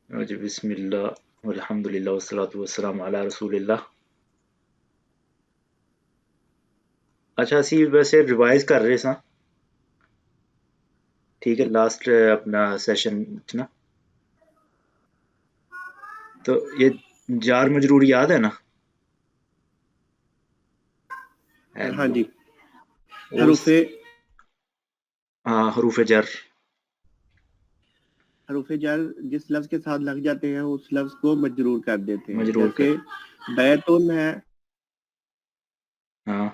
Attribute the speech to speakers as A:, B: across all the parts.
A: जी बिस्मिल्लाह वल्हम्दुलिल्लाह वस्सलातु वस्सलामु अला रसूलिल्लाह। अच्छा असी वैसे रिवाइज कर रहे सां, ठीक है, लास्ट अपना सेशन च ना, तो ये जार मजरूर याद है ना?
B: हाँ
A: हेलो।
B: जी।
A: उस
B: हरूफे
A: हाँ, हरूफ जर।
B: हरूफे जर जिस लफ्ज के साथ लग जाते हैं उस लफ्ज को मजरूर कर देते हैं।
A: मजरूर
B: जैसे
A: कर।
B: बैतुन है।
A: हाँ।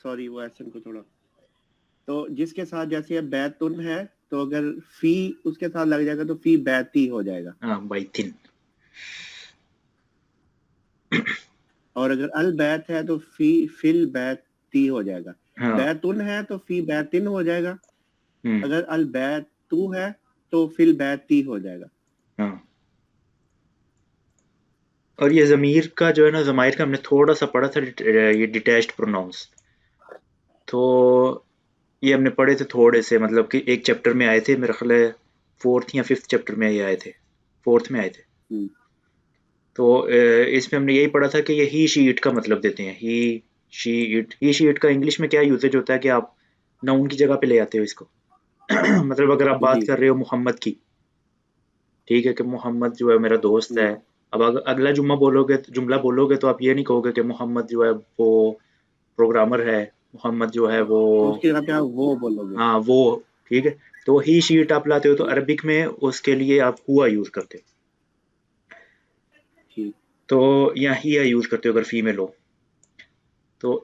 B: सॉरी, वो ऐसा को थोड़ा। तो जिसके साथ जैसे बैतुन है, तो अगर फी उसके साथ लग जाएगा तो फी बैती हो जाएगा।
A: हाँ बैतिन।
B: और अगर अल बैत है तो फी फिल बैती हो जाएगा।
A: हाँ।
B: बैतुन है तो फी बैतिन हो जाएगा।
A: हम्म।
B: अगर अल बैत तू है तो फिल बैती हो जाएगा।
A: हाँ। और ये ज़मीर का जो है ना, ज़माइर का हमने थोड़ा सा पढ़ा था, ये डिटैच्ड प्रोनाउंस। तो ये हमने पढ़े थे थोड़े से, मतलब कि एक चैप्टर में आए थे, मेरा ख्याल है फोर्थ या फिफ्थ चैप्टर में ये आए थे, फोर्थ में आए थे।
B: हम्म,
A: तो इसमें हमने यही पढ़ा था कि ये ही शी इट का मतलब देते हैं। ही शी इट का इंग्लिश में क्या यूसेज होता है कि आप नाउन की जगह पे ले आते हो इसको। मतलब अगर आप बात
B: जी।
A: कर रहे हो मोहम्मद की, ठीक है, कि मोहम्मद जो है मेरा दोस्त है।
B: हम्म,
A: अब अगला जुमला बोलोगे तो आप ये नहीं कहोगे कि मोहम्मद जो है वो प्रोग्रामर है, मोहम्मद जो है वो,
B: तो उसकी जगह पे आप वो बोलोगे।
A: हाँ वो, ठीक है। तो ही शी इट आप लाते हो तो अरबिक में उसके लिए आप हुआ यूज करते हो।
B: ठीक।
A: तो या हिया यूज करते हो अगर फीमेल हो तो।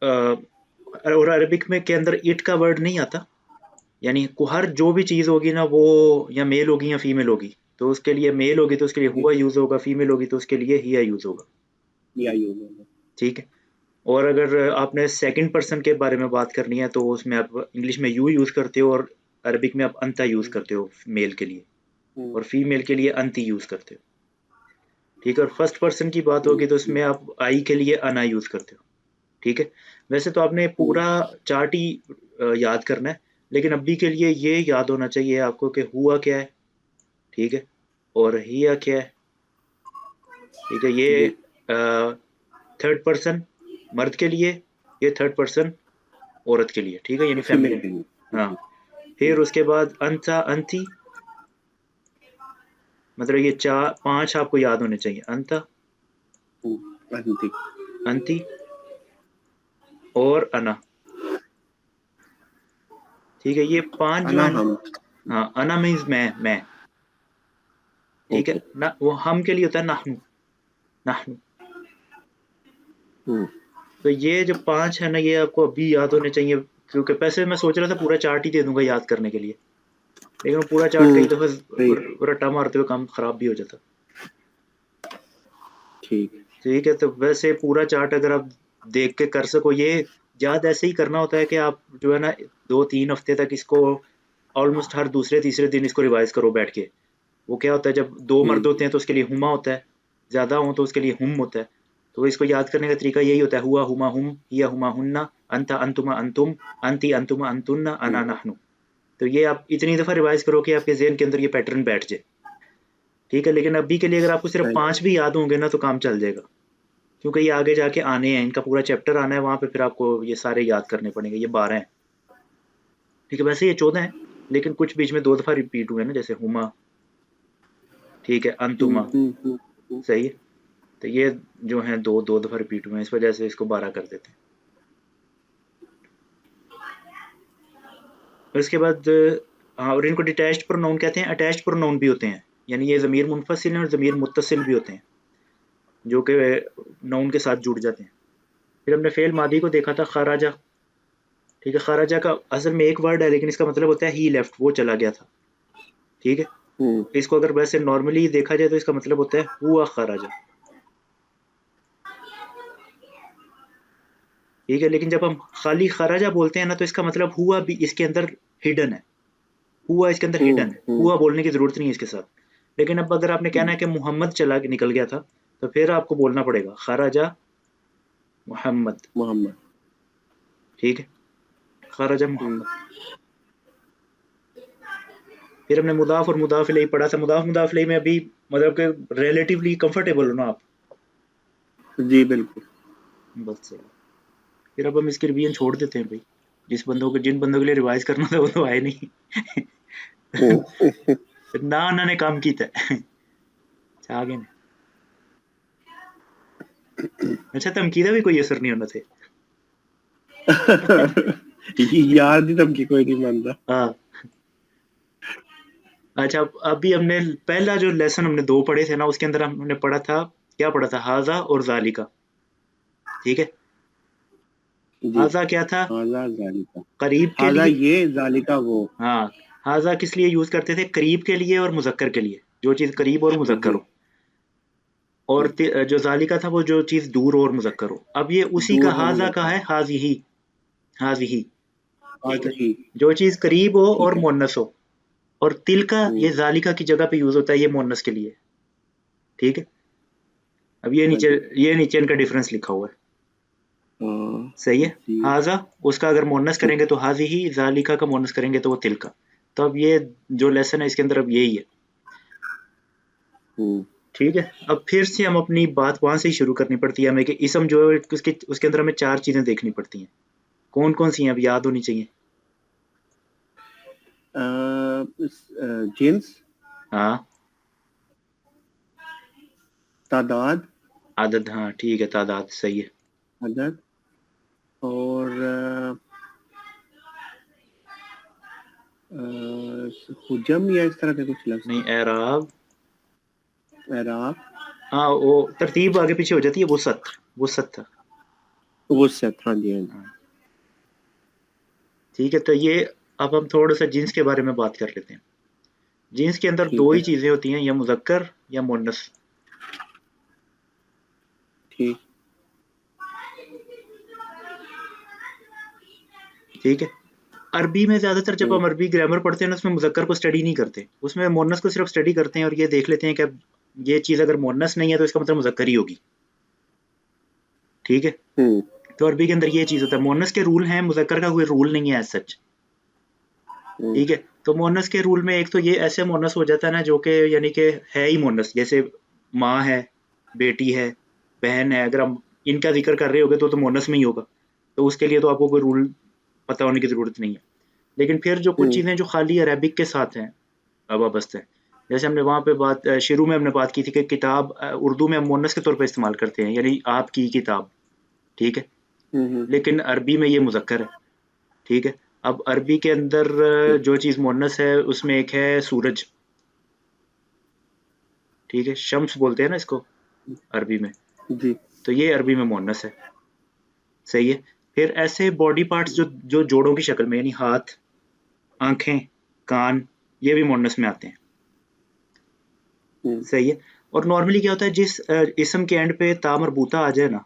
A: अ, और अरबिक में के अंदर इट का वर्ड नहीं आता, यानी हर जो भी चीज़ होगी ना वो या मेल होगी या फीमेल होगी, तो उसके लिए मेल होगी तो उसके लिए
B: जी।
A: हुआ यूज होगा, फीमेल होगी तो उसके लिए हिया यूज होगा।
B: या यू बोलो।
A: ठीक है। और अगर आपने सेकंड पर्सन के बारे में बात करनी है तो उसमें आप इंग्लिश में यू यूज करते हो और अरबिक में आप अंता यूज
B: हम्म,
A: करते हो मेल के लिए,
B: हम्म,
A: और फीमेल के लिए अंती यूज करते हो। ठीक है। और फर्स्ट पर्सन की बात
B: हम्म,
A: होगी तो उसमें आप आई के लिए अना यूज करते हो। ठीक है। वैसे तो आपने
B: हम्म,
A: पूरा चार्ट ही याद करना है, लेकिन अभी के लिए ये याद होना चाहिए आपको कि हुआ क्या है, ठीक है, और हिया क्या है। ठीक है। ये
B: जी।
A: थर्ड पर्सन मर्द के लिए, ये थर्ड पर्सन औरत के लिए, ठीक है, यानी
B: फीमेल
A: फेमिनिन।
B: के लिए।
A: हाँ।
B: जी।
A: फिर
B: हम्म,
A: उसके बाद अंथा अंथी, मतलब ये चार पांच आपको याद होने चाहिए, अंथा,
B: अंतिक।
A: अंती और अना। ठीक है, ये पांच जो
B: अना
A: है ना।
B: हम।
A: हाँ, अना मीन्स मैं। ठीक है
B: ओके।
A: ना, वो हम के लिए होता है नाहनु, नाहनु।
B: हम्म,
A: तो ये जो पांच है ना, ये आपको अभी याद होने चाहिए, क्योंकि पैसे मैं सोच रहा था पूरा चार्ट ही दे दूंगा याद करने के लिए, लेकिन वो पूरा चार्ट कई दफा
B: सही।
A: रट्टा मारते हुए काम खराब भी हो जाता।
B: ठीक।
A: ठीक है। तो वैसे पूरा चार्ट अगर आप देख के कर सको, ये याद ऐसे ही करना होता है कि आप जो है ना 2-3 हफ्ते तक इसको ऑलमोस्ट हर दूसरे तीसरे दिन इसको रिवाइज करो बैठ के। वो क्या होता है, जब दो मर्द होते हैं तो उसके लिए हुमा होता है, ज्यादा हो तो उसके लिए हुम होता है। तो इसको याद करने का तरीका यही होता है, हुआ हुमा हुम, हिया हुमा हुन्ना, अंता अंतुमा अंतुम, अंती अंतुमा अंतुन्ना, अना नहनु। तो ये आप इतनी दफा रिवाइज करो कि आपके जेहन के अंदर ये पैटर्न बैठ जाए। ठीक है। लेकिन अभी के लिए अगर आपको सिर्फ
B: सही।
A: पांच भी याद होंगे ना तो काम चल जाएगा, क्योंकि ये आगे जाके आने हैं, इनका पूरा चैप्टर आना है, वहां पे फिर आपको ये सारे याद करने पड़ेंगे। ये 12 हैं। ठीक है। वैसे ये 14 हैं, लेकिन कुछ बीच में 2 दफा रिपीट हुए ना, जैसे हुमा, ठीक है, अंतुमा।
B: हम्म।
A: सही है। तो ये जो हैं दो दो दफा रिपीट हुए हैं, इस वजह से इसको 12 कर देते हैं। और इसके बाद हाँ, और इनको डिटैच्ड प्रोनाउन कहते हैं, अटैच्ड प्रोनाउन भी होते हैं, यानी ये ज़मीर मुनफसिल हैं और ज़मीर मुत्तसिल भी होते हैं, जो कि नाउन के साथ जुड़ जाते हैं। फिर हमने फेल मादी को देखा था, खराजा। ठीक है। खराजा का असल में एक वर्ड है, लेकिन इसका मतलब होता है ही लेफ्ट, वो चला गया था। ठीक है।
B: हम्म,
A: इसको अगर वैसे नॉर्मली देखा जाए तो इसका मतलब होता है हुआ खराजा। ठीक है। लेकिन जब हम खाली खराजा बोलते हैं ना, तो इसका मतलब हुआ भी इसके अंदर हिडन है, हुआ इसके अंदर हिडन है,
B: हम्म,
A: हुआ बोलने की जरूरत नहीं है इसके साथ। लेकिन अब अगर आपने कहना है कि मोहम्मद चला निकल गया था, तो फिर आपको बोलना पड़ेगा खराजा मोहम्मद।
B: मोहम्मद।
A: ठीक है। खराजा
B: हम्म,
A: मोहम्मद। फिर हमने मुदाफ और मुदाफ इलैही पढ़ा था। मुदाफ मुदाफ इलैही में अभी मतलब कि रिलेटिवली कंफर्टेबल हो ना आप?
B: जी बिल्कुल।
A: बस सही। फिर अब हम इसकी रिवीजन छोड़ देते हैं भाई। जिन बंदों के लिए रिवाइज करना था वो तो आए नहीं। ना उन्होंने काम किया आगे ने। अच्छा धमकी का भी कोई असर नहीं होना थे।
B: यार दी धमकी कोई नहीं मानता।
A: हाँ अच्छा अभी हमने पहला जो लेसन हमने 2 पढ़े थे ना, उसके अंदर हमने पढ़ा था, क्या पढ़ा था? हाजा और जालिका। ठीक है,
B: जी।
A: हाजा क्या था?
B: हाजा जालिका।
A: करीब के
B: हाजा
A: लिए।
B: ये, जालिका वो।
A: हाँ, हाजा किस लिए यूज करते थे? करीब के लिए और मुजक्कर के लिए, जो चीज करीब और मुजक्कर
B: जी।
A: हो। और जो जालिका था वो जो चीज दूर और मुजक्कर हो। अब ये उसी का
B: दूर हो
A: हाजा का
B: मुजक्कर।
A: है, हाजिही। हाजिही। ठीक है,
B: हाजही।
A: जो चीज करीब हो
B: ठीक
A: और
B: है।
A: मुअन्नस हो। और तिलका ये
B: हम्म।
A: जालिका की जगह पे यूज होता है, ये मुअन्नस के लिए। ठीक है, अब
B: हाँ जी।
A: ये नीचे इनका डिफरेंस लिखा हुआ है।
B: हाँ,
A: सही है।
B: जी।
A: हाजा उसका अगर मुअन्नस करेंगे तो हाजी ही, जालिका का मुअन्नस करेंगे तो वो तिलका। तो अब ये जो लेसन है इसके अंदर अब यही है।
B: हम्म।
A: ठीक है, अब फिर से हम अपनी बात वहां से ही शुरू करनी पड़ती है हमें कि इसम जो है उसके अंदर हमें 4 चीजें देखनी पड़ती हैं। कौन कौन सी हैं अब याद होनी चाहिए?
B: जिन्स,
A: हाँ,
B: तादाद,
A: आदद, हाँ ठीक है, तादाद सही है।
B: अदद, और हुजम या इस तरह के कुछ लफ्ज
A: नहीं,
B: थे।
A: एराब।
B: एराब।
A: हाँ वो तरतीब आगे पीछे हो जाती है, वुसत। वुसत था।
B: वुसअत, हाँ जी हाँ जी।
A: हाँ, ठीक है, तो ये अब हम थोड़ा सा जीन्स के बारे में बात कर लेते हैं। जीन्स के अंदर 2
B: ठीक
A: ही
B: है।
A: चीजें होती हैं, या मुजक्कर या मुअन्नस।
B: ठीक।
A: ठीक है, अरबी में ज्यादातर जब
B: हम्म।
A: हम अरबी ग्रामर पढ़ते हैं ना, उसमें मुजक्कर को स्टडी नहीं करते, उसमें मुअन्नस को सिर्फ स्टडी करते हैं और ये देख लेते हैं कि अब ये चीज अगर मुअन्नस नहीं है तो इसका मतलब मुजक्कर ही होगी। ठीक है,
B: हम्म।
A: तो अरबी के अंदर ये चीज होता है, मुअन्नस के रूल हैं, मुजक्कर का कोई रूल नहीं है एज सच।
B: हम्म।
A: ठीक है, तो मुअन्नस के रूल में एक तो ये ऐसे मुअन्नस हो जाता है ना जो कि यानी कि है ही मुअन्नस, जैसे माँ है, बेटी है, बहन है, अगर हम इनका जिक्र कर रहे होगे तो मुअन्नस में ही होगा। तो उसके लिए तो आपको कोई रूल पता होने की जरूरत नहीं है। लेकिन फिर जो कुछ
B: हम्म।
A: चीजें जो खाली अरेबिक के साथ हैं, वाबस्ता है, जैसे हमने वहाँ पे शुरू में हमने बात की थी कि किताब उर्दू में हम मुअन्नस के तौर पे इस्तेमाल करते हैं, यानी आपकी किताब। ठीक है,
B: हम्म।
A: लेकिन अरबी में ये मुजक्कर है। ठीक है, अब अरबी के अंदर
B: ठीक।
A: जो चीज मुअन्नस है उसमें एक है सूरज। ठीक है, शम्स बोलते हैं ना इसको अरबी में।
B: जी।
A: तो ये अरबी में मुअन्नस है। सही है। फिर ऐसे बॉडी पार्ट्स जो जो जोड़ों की शक्ल में, यानी हाथ, आंखें, कान, ये भी मुअन्नस में आते हैं।
B: हम्म।
A: सही है। और नॉर्मली क्या होता है, जिस इसम के एंड पे ता मरबूता आ जाए ना,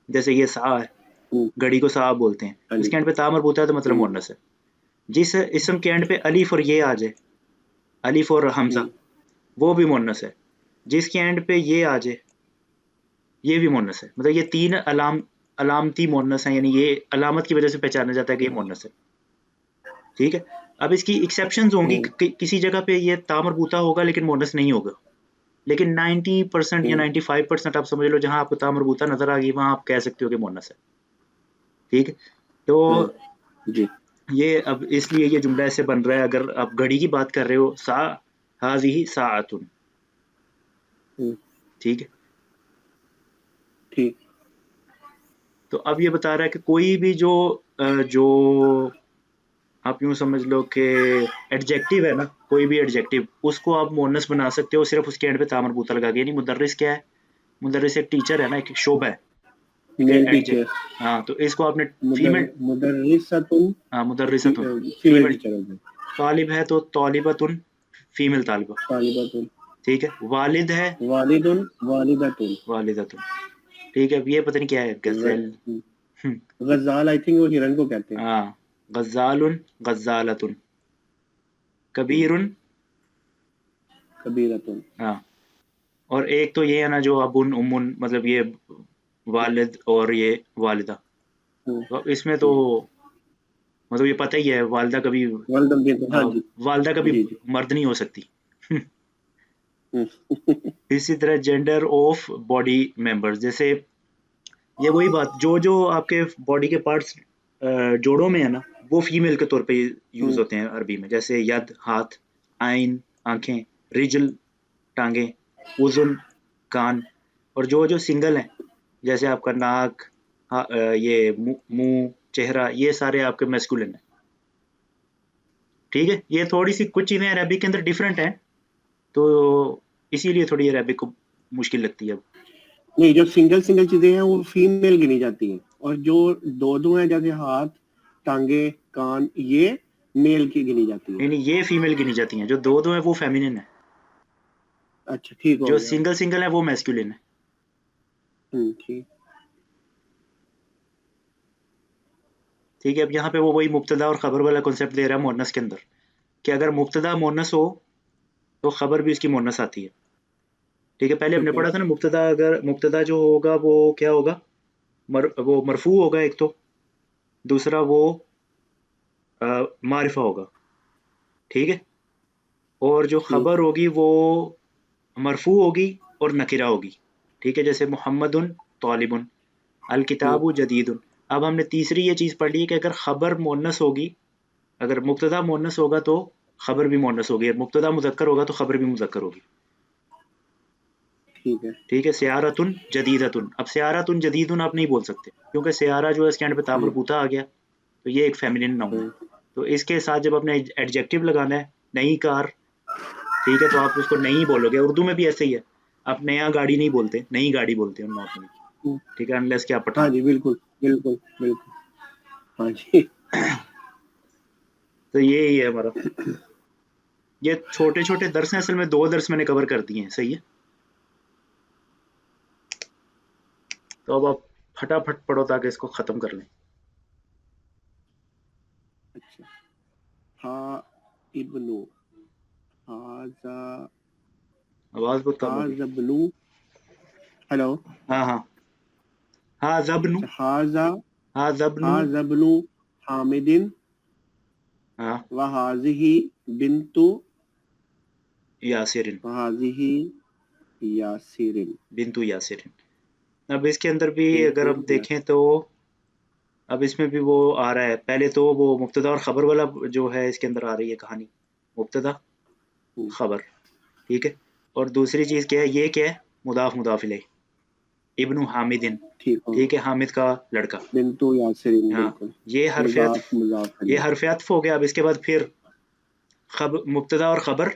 A: जैसे ये सा है,
B: हम्म।
A: घड़ी को सा बोलते हैं,
B: हाँ जी।
A: इसके एंड पे ता मरबूता है तो मतलब
B: हम्म।
A: मुअन्नस है। जिस इसम के एंड पे अलीफ और ये आ जाए, अलीफ और हमजा,
B: हम्म।
A: वो भी मुअन्नस है। जिसके एंड पे ये आ जाए, ये भी मुअन्नस है। मतलब ये 3 अलामती मुअन्नस हैं, यानी ये अलामत की वजह से पहचाना जाता है कि ये मुअन्नस है। ठीक है, अब इसकी एक्सेप्शंस होंगी,
B: हम्म।
A: किसी जगह पे ये ता मरबूता होगा लेकिन मुअन्नस नहीं होगा। लेकिन 90% या
B: हम्म।
A: 95% आप समझ लो, जहां आपको ता मरबूता नजर आ गई वहां आप कह सकते हो कि मुअन्नस है। ठीक है, तो
B: जी।
A: ये अब इसलिए ये जुमला ऐसे बन रहा है, अगर आप घड़ी की बात कर रहे हो, सा हाज़िही साअतुन।
B: हम्म।
A: ठीक है,
B: ठीक।
A: तो अब ये बता रहा है कि कोई भी जो आप यूं समझ लो कि एडजेक्टिव है ना, कोई भी एडजेक्टिव उसको आप मुअन्नस बना सकते हो सिर्फ उसके एंड पे ता मरबूता लगा के। यानी मुदर्रिस क्या है? मुदर्रिस एक टीचर है ना, एक शोबा है। ठीक है,
B: मेल टीचर।
A: एडजेक्ट। हाँ, तो इसको आपने फीमेल।
B: मुदर्रिसतुन।
A: हाँ, मुदर्रिसतुन
B: फीमेल
A: फीमेल।
B: टीचर हो गए।
A: तालिब है तो तालिबतुन फीमेल तालिबा।
B: तालिबतुन।
A: ठीक है, वालिद है,
B: वालिदुन, वालिदतुन।
A: वालिदतुन। ठीक है, अब ये पता नहीं क्या है, गजल।
B: गजाल आई थिंक वो हिरन को कहते हैं।
A: हाँ, गजालुन, गजालतुन, कबीरुन।
B: कबीरतुन।
A: हाँ, और एक तो ये है ना जो अबुन उम्मुन, मतलब ये वालिद और ये वालिदा।
B: हम्म।
A: तो इसमें तो
B: हम्म।
A: मतलब ये पता ही है, वालदा कभी
B: वालदम बिन, हाँ जी
A: वालदा कभी
B: जी जी।
A: मर्द नहीं हो सकती।
B: हम्म,
A: इसी तरह जेंडर ऑफ बॉडी मेंबर्स, जैसे ये वही बात, जो जो आपके बॉडी के पार्ट्स जोड़ों में है ना, वो फीमेल के तौर पे यूज
B: हम्म,
A: होते हैं अरबी में, जैसे यद हाथ, आइन आंखें, रिजल टांगे, उजुन कान। और जो जो सिंगल हैं, जैसे आपका नाक, ये मुंह, चेहरा, ये सारे आपके मैस्कुलिन हैं। ठीक है, ये थोड़ी सी कुछ चीजें अरबिक के अंदर डिफरेंट हैं, तो इसीलिए थोड़ी अरबिक को मुश्किल लगती है।
B: नहीं, जो सिंगल सिंगल चीजें हैं वो फीमेल गिनी जाती हैं, और जो दो दो हैं जैसे हाथ, टांगे, कान, ये मेल की गिनी जाती है।
A: नहीं नहीं, ये फीमेल गिनी जाती हैं, जो दो दो है वो फेमिनिन है,
B: अच्छा ठीक हो
A: जो
B: गया।
A: सिंगल सिंगल है वो मैस्कुलिन है।
B: ठीक।
A: ठीक है, अब यहाँ पे वो वही मुब्तदा और खबर वाला कॉन्सेप्ट दे रहा है मोनस के अंदर, कि अगर मुब्तदा मोनस हो तो खबर भी उसकी मोनस आती है। ठीक है, पहले हमने
B: ठीक है।
A: पढ़ा था ना, मुब्तदा, अगर मुब्तदा जो होगा वो क्या होगा, वो मरफू होगा एक तो, दूसरा वो मारिफा होगा। ठीक है, और जो
B: ठीक।
A: खबर होगी वो मरफू होगी और नकिरा होगी। ठीक है, जैसे मोहम्मदुन तालिबुन, अल
B: ठीक।
A: किताबु जदीदुन। अब हमने तीसरी ये चीज़ पढ़ ली कि अगर खबर मोनस होगी, अगर मुब्तदा मोनस होगा तो खबर भी मोनस होगी, और मुब्तदा मुज़क्कर होगा तो खबर भी मुज़क्कर होगी।
B: ठीक है।
A: ठीक है, सियारतुन जदीदतुन, अब सियारतुन जदीदुन आप नहीं बोल सकते, क्योंकि सियारा जो है इसके एंड पे तामर
B: हम्म,
A: बूता आ गया, तो ये एक फेमिनिन नाउन है।
B: हम्म,
A: तो इसके साथ जब अपने एडजेक्टिव लगाना है, नई कार, ठीक है, तो आप उसको नई बोलोगे। उर्दू में भी ऐसे ही है, आप नया गाड़ी नहीं बोलते, नई गाड़ी बोलते हो नॉर्मली।
B: हम्म।
A: ठीक है, अनलेस कि आप
B: हाँ
A: पठान
B: जी,
A: हो।
B: बिल्कुल बिल्कुल बिल्कुल। हाँ जी।
A: तो ये ही है हमारा, ये छोटे छोटे दर्स हैं, असल में 2 दर्स मैंने कवर कर दिए हैं, सही है। तो अब आप फटाफट पढ़ो ताकि इसको खत्म कर लें।
B: अच्छा। हा इब्नु, हाजा,
A: आवाज बहुत कम होगी।
B: हाजब्नु। हेलो।
A: हाँ हाँ, हाँ जबनु,
B: अच्छा, हाजा,
A: हाँ जबनु,
B: हाजब्नु हामिदिन,
A: हाँ
B: वहाजिही बिन्तु,
A: यासिरिन,
B: वहाजिही यासिरिन।
A: बिंतु यासिरिन। अब इसके अंदर भी अगर
B: बिन्तु
A: हम
B: यासिरिन।
A: देखें तो, अब इसमें भी वो आ रहा है, पहले तो वो मुब्तदा और खबर वाला जो है इसके अंदर आ रही है कहानी, मुब्तदा खबर। ठीक है, और दूसरी चीज़ क्या है, ये क्या है, मुदाफ मुदाफ इलैह, इब्नु हामिदिन।
B: ठीक हो।
A: ठीक है, हामिद का लड़का।
B: बिन्तु यासिरिन,
A: हाँ,
B: बिल्कुल।
A: ये हरफ अत्फ,
B: मुजाफ मुजाफ
A: ये
B: अलैह।
A: हरफ अत्फ हो गया। अब इसके बाद फिर मुब्तदा और खबर।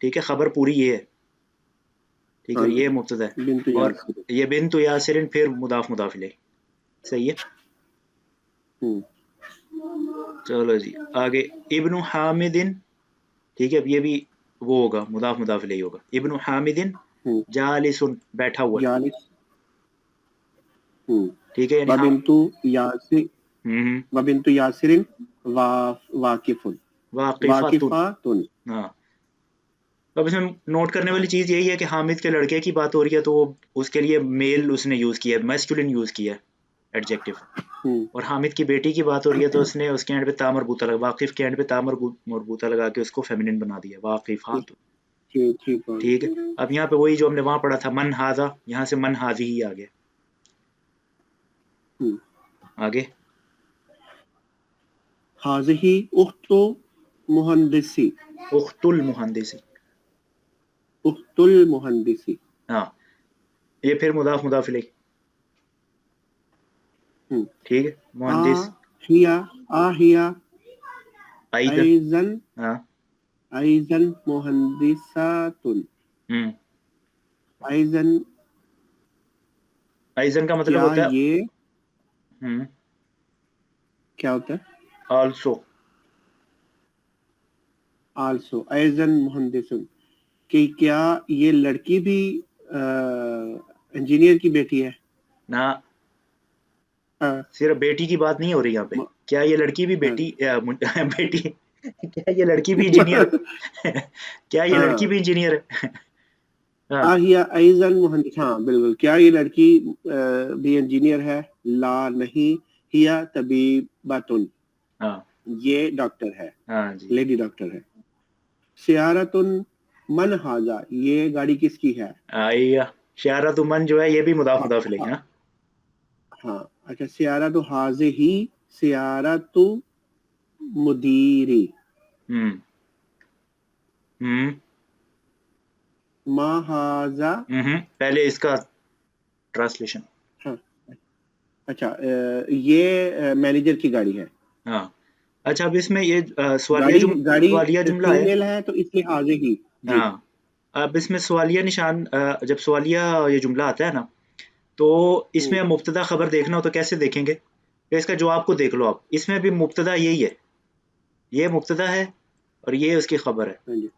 A: ठीक है, खबर पूरी ये है, ठीक
B: हाँ
A: है, ये
B: जी,
A: मुब्तदा है,
B: बिन्तु
A: और
B: यासिरिन।
A: ये बिन्तु यासिरिन फिर मुदाफ मुदाफ इलैह। सही है।
B: हम्म,
A: चलो जी, आगे इब्नु हामिदिन। ठीक है, अब ये भी वो होगा, मुदाफ मुदाफ इलैह होगा। इब्नु हामिदिन
B: हम्म।
A: जालिसुन, बैठा हुआ है।
B: जालिस। हम्म।
A: ठीक है, यानी हाँ।
B: वबिन्तु यासि,
A: हम्म,
B: वबिन्तु यासिरिन, वा वाकिफुन,
A: वाकिफातुन।
B: वाकिफातुन।
A: हाँ, अब इसमें नोट करने वाली चीज यही है कि हामिद के लड़के की बात हो रही है, तो उसके लिए मेल उसने यूज किया है, मैस्कुलिन यूज किया है एडजेक्टिव।
B: हम्म।
A: और हामिद की बेटी की बात हो रही है, तो उसने उसके एंड पे ता मरबूता लगा, वाकिफ के एंड पे ता मरबूता लगा के उसको फेमिनिन बना दिया, वाकिफ
B: ठीक।
A: हातुन।
B: ठीक ठीक हो
A: ठीक है,
B: गया।
A: अब यहाँ पे वही जो हमने वहां पढ़ा था, मन हाजा, यहाँ से मन हाजी ही आ गया।
B: हम्म।
A: आगे
B: हाजिही उख्तु मुहंदिसी,
A: उख्तुल मुहंदिसी।
B: उख्तुल मुहंदिसी।
A: हाँ, ये फिर मुदाफ मुदाफ इलैह।
B: हम्म।
A: ठीक है,
B: आ
A: मुहंदिस,
B: हिया, आ हिया,
A: आइदन।
B: ऐजन,
A: हाँ।
B: ऐजन मुहंदिसातुन,
A: हम्म,
B: ऐजन।
A: आइजन का मतलब
B: क्या
A: होता है,
B: ये,
A: हम्म,
B: क्या होता है?
A: आल्सो।
B: आल्सो ऐजन मुहंदिसुन, कि क्या ये लड़की भी इंजीनियर की बेटी है?
A: ना,
B: हाँ।
A: सिर्फ बेटी की बात नहीं हो रही यहाँ पे,
B: म-
A: क्या ये लड़की भी
B: हाँ।
A: बेटी बेटी, क्या ये लड़की भी इंजीनियर है? क्या ये लड़की
B: हाँ।
A: भी इंजीनियर है? हाँ
B: आहिया ऐजन मुहंदिस, हाँ बिल्कुल, क्या ये लड़की भी इंजीनियर है? ला नहीं, हिया तबीबातुन।
A: हाँ,
B: ये डॉक्टर है,
A: हाँ जी।
B: लेडी डॉक्टर है। सियारतुन मन हाजा, ये गाड़ी किसकी है?
A: आइया, शायरातु मन जो है ये भी मुदाफ
B: हाँ
A: मुदाफ इलैही।
B: हाँ
A: हाँ
B: हाँ, अच्छा, सियारतु हाजे ही, सियारतु मुदीरी,
A: हम्म हम्म
B: मा हाजा।
A: पहले इसका ट्रांसलेशन।
B: हाँ, अच्छा, ये मैनेजर की गाड़ी है।
A: हाँ अच्छा, अब इसमें ये
B: गाड़ी
A: सवालिया जुमला है।
B: फीमेल है तो इसलिए हाजे ही। जी।
A: हाँ, अब इसमें सवालिया निशान जब सवालिया ये जुमला आता है ना, तो इसमें
B: हम्म,
A: मुब्तदा खबर देखना हो तो कैसे देखेंगे? तो इसका जवाब को देख लो आप, इसमें भी मुब्तदा यही है, ये मुब्तदा है और ये उसकी खबर है,
B: हाँ जी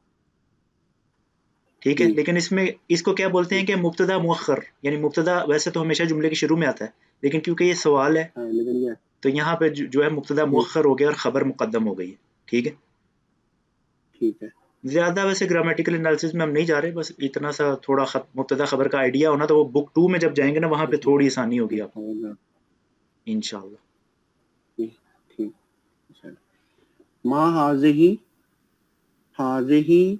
A: ठीक है।
B: जी।
A: लेकिन इसमें इसको क्या बोलते हैं कि मुब्तदा मुअख्खर, यानी मुब्तदा वैसे तो हमेशा जुमले के शुरू में आता है, लेकिन क्योंकि ये सवाल है
B: हाँ, लेकिन ये
A: तो यहाँ पे जो है मुब्तदा मुअख्खर हो गया और खबर मुकद्दम हो गई है, ठीक है।
B: ठीक है।
A: ज़्यादा वैसे ग्रामेटिकल एनालिसिस में हम नहीं जा रहे, बस इतना सा थोड़ा मुब्तदा खबर का आइडिया होना, तो वो बुक 2 में जब जाएंगे ना वहाँ पे
B: अच्छा,
A: थोड़ी आसानी होगी
B: ठीक
A: आपको,
B: होगा।
A: इंशाल्लाह।
B: ठीक ठीक, चलो। मा हाजे ही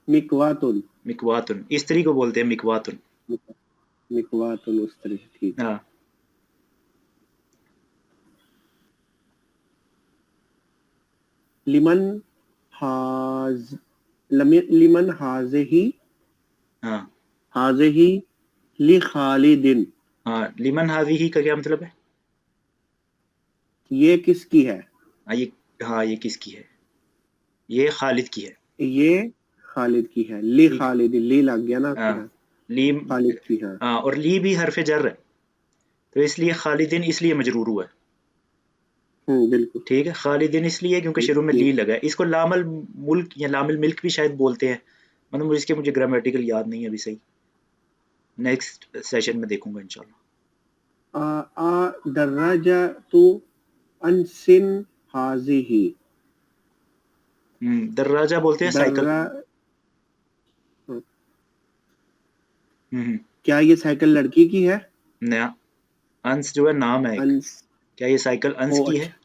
B: मिकवातुन,
A: मिकवातुन, स्त्री को बोलते हैं मिकवातुन।
B: मिकवातुन उस तरह, ठीक है।
A: हाँ
B: लिमन हाज लिमन
A: हाँ
B: हाजे ही ली खालिदिन,
A: हाँ, लिमन हाज़िही का क्या मतलब है?
B: ये किसकी है?
A: हाँ ये किसकी है? ये खालिद की है।
B: ये खालिद की है। ली
A: ठीक।
B: खालिदिन, ली लग गया ना उसके
A: हाँ,
B: साथ।
A: लीम।
B: खालिद की, हाँ।
A: हाँ, और ली भी हरफ जर है, तो इसलिए खालिदिन इसलिए मजरूर हुआ है,
B: बिल्कुल।
A: ठीक है। खालिदिन इसलिए क्योंकि
B: ठीक
A: शुरू में ली
B: ठीक।
A: लगा है। इसको लामल मुल्क या लामल मिल्क भी शायद बोलते हैं, मतलब मुझे ग्रामेटिकल याद नहीं है अभी सही, नेक्स्ट सेशन में देखूंगा इंशाल्लाह।
B: दर्राजा तू अनसिन हाजिही,
A: दर्राजा बोलते हैं साइकिल।
B: दर्रा
A: हम्म
B: क्या ये साइकिल लड़की की है?
A: नया, अंस जो है नाम है एक,
B: अंस,
A: क्या ये साइकिल अंस
B: ओ
A: की है?
B: अच्छा,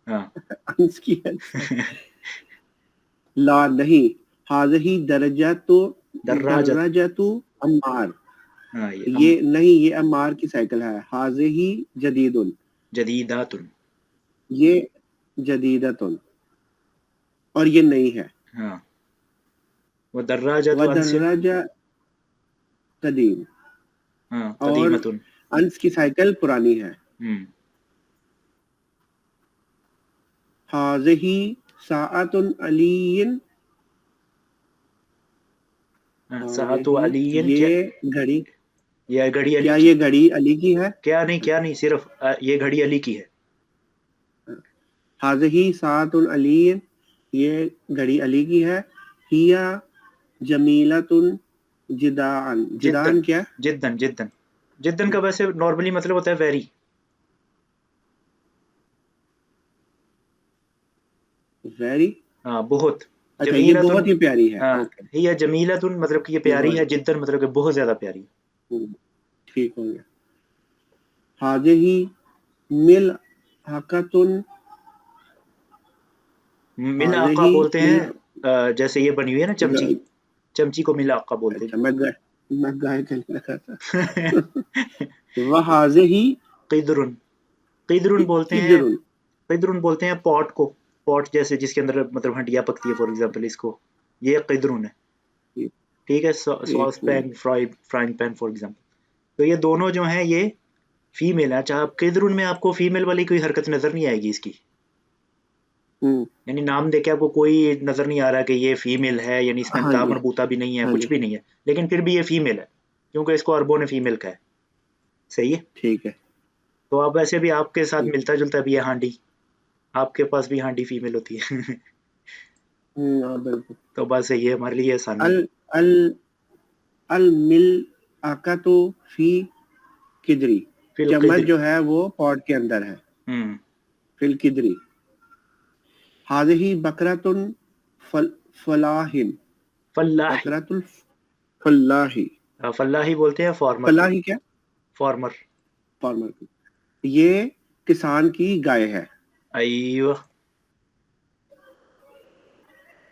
A: हाँ
B: अंस की है, अच्छा। ला नहीं, हाजिही दर्जा तो,
A: दर्राजा।
B: दर्राजा तू अम्मार,
A: हाँ ये
B: ये नहीं, ये अम्मार की साइकिल है। हाजिही जदीदुन,
A: जदीदातुन।
B: ये जदीदतुन, और ये नई है।
A: हाँ, वो दर्राजा तो
B: व
A: अंस।
B: दर्राजा कदीम,
A: हाँ
B: और
A: कदीमतुन।
B: अंस की साइकिल पुरानी है।
A: हम्म
B: हाजिही साअतुन अलीन,
A: साअतु
B: हाजिही,
A: अलीयन क्या?
B: ये घड़ी,
A: ये घड़ी अली
B: क्या
A: की?
B: ये घड़ी अली की है?
A: क्या नहीं, सिर्फ ये घड़ी अली की है।
B: हाजिही साअतुन अलीन, ये घड़ी अली की है। हिया जमीलतुन जिदान,
A: जिद्दन,
B: जिदान क्या?
A: जिद्दन जिद्दन, जिद्दन का वैसे नॉर्मली मतलब होता है वेरी।
B: वेरी,
A: हाँ बहुत।
B: अच्छा, ये
A: जमीलतुन।
B: बहुत ही प्यारी है,
A: हाँ,
B: ओके।
A: हिया जमीलतुन मतलब कि ये
B: ये
A: प्यारी
B: बहुत,
A: है, जिद्दन मतलब कि बहुत ज्यादा प्यारी।
B: हम्म, ठीक हो गया। हाजिही मिल हकतुन,
A: मिल आका
B: हाजिही
A: बोलते
B: मिल,
A: हैं, जैसे ये बनी हुई है ना चमची, चमची को मिल आका बोलते
B: अच्छा, मैं गाय कहने लगा था।
A: हैं।
B: वह हाजिही
A: किदरुन, किदरुन बोलते हैं,
B: किदरुन,
A: किदरुन बोलते हैं पॉट को, पॉट जैसे जिसके अंदर मतलब हंडिया पकती है फॉर एग्जांपल, इसको ये किदरुन है, ठीक है।
B: एक
A: sauce
B: minute.
A: Pan, frying pan for example. तो ये दोनों जो हैं ये फीमेल है। अच्छा, आप किदरुन में आपको फीमेल वाली कोई हरकत नजर नहीं आएगी इसकी,
B: हम्म,
A: यानी नाम देके आपको कोई नजर नहीं आ रहा कि ये फीमेल है, यानी इसमें
B: हाँ
A: ता
B: जी,
A: मरबूता भी नहीं है,
B: हाँ
A: कुछ
B: जी,
A: भी नहीं है, लेकिन फिर भी ये फीमेल है क्योंकि इसको अरबों ने फीमेल कहा है, सही है।
B: ठीक है।
A: तो अब वैसे भी आपके साथ
B: ठीक,
A: मिलता जुलता भी है हांडी, आपके पास भी हांडी फीमेल होती है।
B: हाँ, बिल्कुल।
A: तो बस ये हमारे लिए आसानी
B: अल
A: है।
B: अल अल मिल आकातु फी किदरी,
A: फिल
B: चम्मच
A: किदरी।
B: जो है वो पॉट के अंदर है।
A: हम्म
B: फिल किदरी, हाजिही बकरातुन फल फलाहिन,
A: फल्लाही।
B: बकरातुल फलाही,
A: फल्लाही बोलते हैं फार्मर को,
B: फलाही क्या?
A: फार्मर।
B: फार्मर की, ये किसान की गाय है।
A: अय्यो,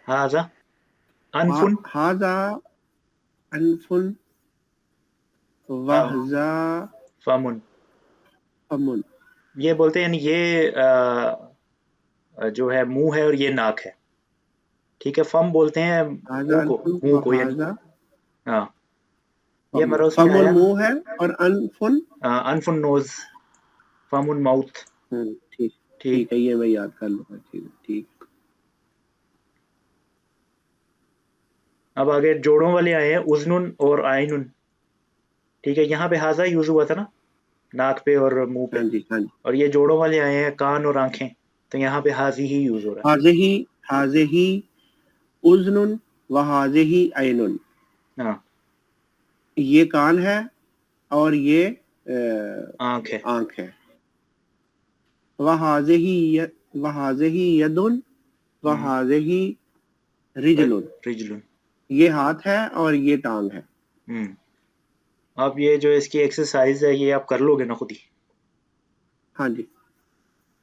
A: हाजा अनफुन।
B: हाजा अनफुन
A: हाँ
B: वहजा
A: फमुन।
B: फमुन।
A: ये बोलते हैं यानी ये जो है मुंह है और ये नाक है। ठीक है, फम बोलते हैं
B: हाजा अनफुन
A: मुंह को यानी।
B: वहाजा
A: हाँ ये
B: फमुन।
A: हमारा उसमें
B: फमुन
A: आया ना।
B: मुंह है और अनफुन।
A: अनफुन नोज, फमुन माउथ।
B: ठीक।
A: ठीक।
B: ठीक है, ये मैं याद कर लूंगा। ठीक है, ठीक।
A: अब आगे जोड़ों वाले आए हैं उजनुन और आइनुन। ठीक है, यहाँ पे हाजा यूज हुआ था ना, नाक पे और मुंह
B: हाँ
A: पे।
B: जी, हाँ जी।
A: और ये जोड़ों वाले आए हैं कान और आंखें, तो यहाँ पे हाजी ही यूज हो रहा
B: हाजे ही उजनुन व हाजे ही ऐनुन।
A: है। हाँ
B: ये कान है और ये
A: आंख है।
B: आंख है। वहाजे ही यदुन व
A: हम्म,
B: हाजे ही रिजलुन।
A: रिजलुन।
B: ये हाथ है और ये टांग है।
A: हम्म। अब ये जो इसकी एक्सरसाइज है ये आप कर लोगे ना खुद ही।
B: हाँ जी।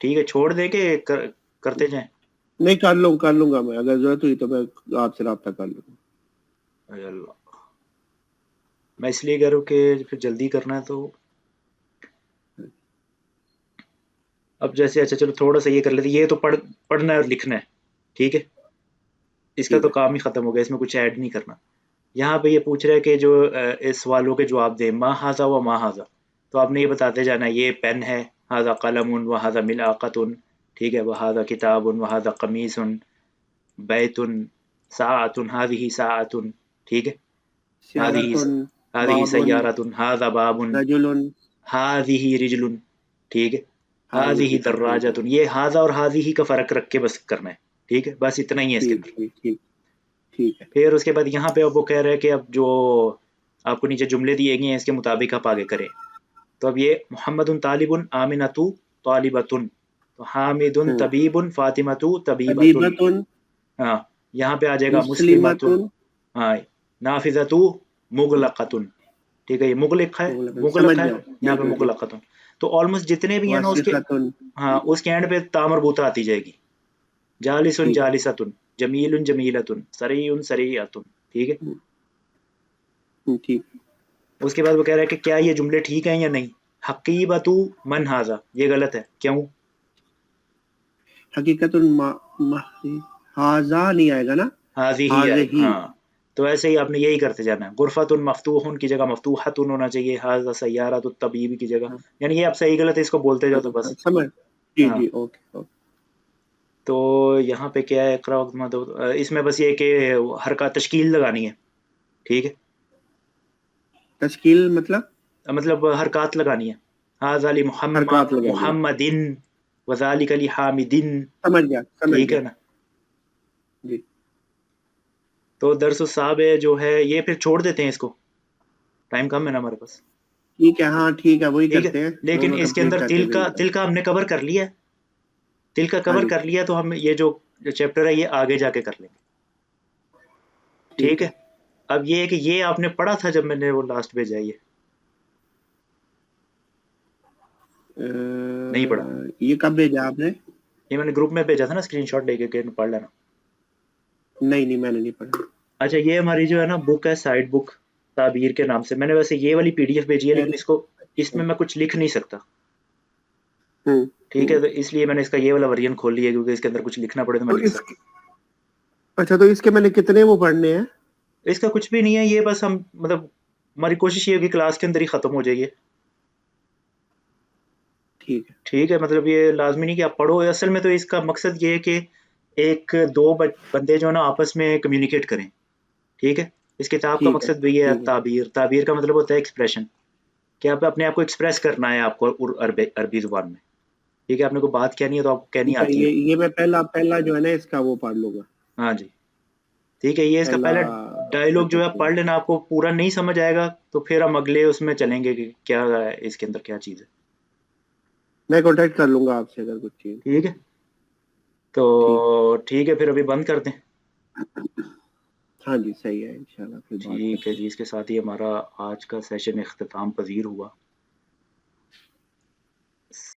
A: ठीक है, छोड़ दे के करते जाएं।
B: नहीं, कर लूंगा मैं। अगर जरूरत हुई तो मैं आपसे राब्ता कर लूंगा।
A: अरे अल्लाह, मैं इसलिए कह रहा हूँ कि फिर जल्दी करना है तो। अब जैसे अच्छा चलो थोड़ा सा ये कर लेते, ये तो पढ़ना है और लिखना है। ठीक है, इसका
B: ठीक
A: तो
B: है।
A: काम ही खत्म हो गया, इसमें कुछ ऐड नहीं करना। यहाँ पे ये पूछ रहा है कि जो इस सवालों के जवाब दें, मा हाजा व मा हाजा। तो आपने ये बताते जाना है, ये पेन है, हाजा कलमुन व हाजा मिलाकतुन। ठीक है, व हाजा किताबुन व हाजा कमीसुन, बैतुन, साअतुन, हादिही साअतुन। ठीक है, हादिही
B: सियारतुन
A: हादिही
B: बाबुन
A: सय्यारतुन, हाजा बाबुन,
B: रजुलुन
A: हादिही रिजलुन। ठीक है, हादिही
B: हाजिही। ठीक है।
A: दर्राजतुन। ये हाजा और हादिही का फर्क रख के बस करना है। ठीक है, बस इतना ही है इसके
B: ठीक,
A: अंदर।
B: ठीक, ठीक। ठीक है।
A: फिर उसके बाद यहाँ पे अब वो कह रहा है कि अब जो आपको नीचे जुमले दिए गए हैं इसके मुताबिक आप आगे करें। तो अब ये मोहम्मदुन तालिबुन आमिनतु तालिबतुन, तो हामिदुन
B: हम्म।
A: तबीबुन फातिमतु तबीबतुन।
B: अदीबतुन
A: हाँ, यहाँ पे आ जाएगा मुस्लिमतुन।
B: मुस्लिमतुन।
A: हाँ, नाफिजतु मुगलकतुन। ठीक है, ये मुगलिक है,
B: समझ
A: मुगलक है,
B: गया।
A: यहाँ
B: जी,
A: पे
B: जी, जी।
A: मुगलकतुन। तो ऑलमोस्ट जितने भी हैं ना उसके,
B: वासिखतुन।
A: हाँ उसके एंड पे ता मरबूता आती जाएगी। जालिसुन
B: ठीक है।
A: जालिसतुन, जमीलुन जमीलतुन, सरीउन सरीअतुन। ठीक है,
B: ठीक।
A: उसके बाद वो कह रहा है कि क्या ये जुमले ठीक हैं या नहीं। हकीबतु मन हाजा, ये गलत है, क्यों।
B: हकीकतुन हाजा नहीं आएगा ना।
A: हाजी ही
B: हाजे
A: आएगा,
B: ही।
A: हाँ। तो ऐसे ही आपने यही करते जाना है। गुरफतुन मफतूहुन की जगह मफतूहतुन होना चाहिए, हाजा सय्यारतु तबीब की जगह।
B: हाँ,
A: यानी ये आप सही गलत इसको बोलते जाओ तो बस।
B: समझ। जी,
A: हाँ,
B: जी। Okay, okay.
A: तो यहाँ पे क्या है, इकरा वक्त मत इसमें बस ये कि हर का तश्कील लगानी है। ठीक है,
B: तश्कील मतलब
A: मतलब हरकत लगानी है। हाजा ली
B: हरकत लगानी है।
A: मुहम्मदिन वज़ालिका ली हामिदिन।
B: समझ गया, समझ
A: ठीक
B: गया।
A: है ना।
B: जी।
A: तो दरस साहब है जो है ये फिर छोड़ देते हैं इसको, टाइम कम है ना हमारे पास।
B: ठीक है, हाँ ठीक है, वही
A: ठीक है,
B: करते हैं।
A: लेकिन
B: दोनों
A: इसके
B: कंप्लीट
A: अंदर
B: करके फिर
A: तिल का हमने कवर कर लिया है। तिल का
B: हाँ
A: कवर
B: जी।
A: कर लिया तो हम ये जो चैप्टर है ये आगे जाके कर लेंगे। ठीक
B: ठीक
A: है,
B: है।
A: अब ये है कि ये आपने पढ़ा था जब मैंने वो लास्ट भेजा है, ये नहीं पढ़ा।
B: ये कब भेजा आपने?
A: ये मैंने ग्रुप में भेजा था ना, स्क्रीनशॉट लेके के पढ़ लेना।
B: नहीं, नहीं, मैंने नहीं पढ़ा।
A: अच्छा, ये हमारी जो है ना बुक है, साइड बुक ताबीर के नाम से। मैंने वैसे ये वाली पीडीएफ भेजी है, लेकिन इसको
B: अच्छा।
A: इसमें मैं कुछ लिख नहीं सकता।
B: हम्म।
A: ठीक है, तो इसलिए मैंने इसका ये वाला वर्जन खोल लिया, क्योंकि इसके अंदर कुछ लिखना पड़े तो मैं
B: तो
A: लिख सकता।
B: इसके अच्छा, तो इसके मैंने कितने वो पढ़ने हैं?
A: इसका कुछ भी नहीं है, ये बस हम मतलब हमारी कोशिश ये होगी क्लास के अंदर ही खत्म हो जाइए।
B: ठीक है।
A: ठीक है, मतलब ये लाजमी नहीं कि आप पढ़ो। असल में तो इसका मकसद ये है कि एक दो बंदे जो है ना आपस में कम्युनिकेट करें। ठीक है, इस किताब का
B: ठीक है।
A: मकसद भी है
B: ठीक है।
A: ताबीर। ताबीर का मतलब होता है एक्सप्रेशन, कि आप अपने आप को एक्सप्रेस करना है आपको अरबी जुबान में। ठीक है, आपने को बात कहनी है तो आपको कहनी
B: ठीक है,
A: आती है।
B: ये मैं पहला पहला जो है ना इसका वो पढ़ लूंगा।
A: हाँ जी, ठीक है, ये इसका
B: पहला
A: पहला डायलॉग जो है आप
B: चैप्टर।
A: पढ़ लेना। आपको पूरा नहीं समझ आएगा तो फिर हम अगले उसमें चलेंगे कि क्या है इसके अंदर, क्या चीज़ है।
B: मैं कांटेक्ट कर लूंगा आपसे अगर कुछ चीज।
A: ठीक है, तो
B: ठीक।
A: ठीक है फिर अभी बंद कर दें।
B: हाँ जी, सही है। इंशाल्लाह फिर बात
A: ठीक है
B: करते
A: जी,
B: हैं।
A: इसके साथ ही हमारा आज का सेशन इख्तिताम पजीर हुआ।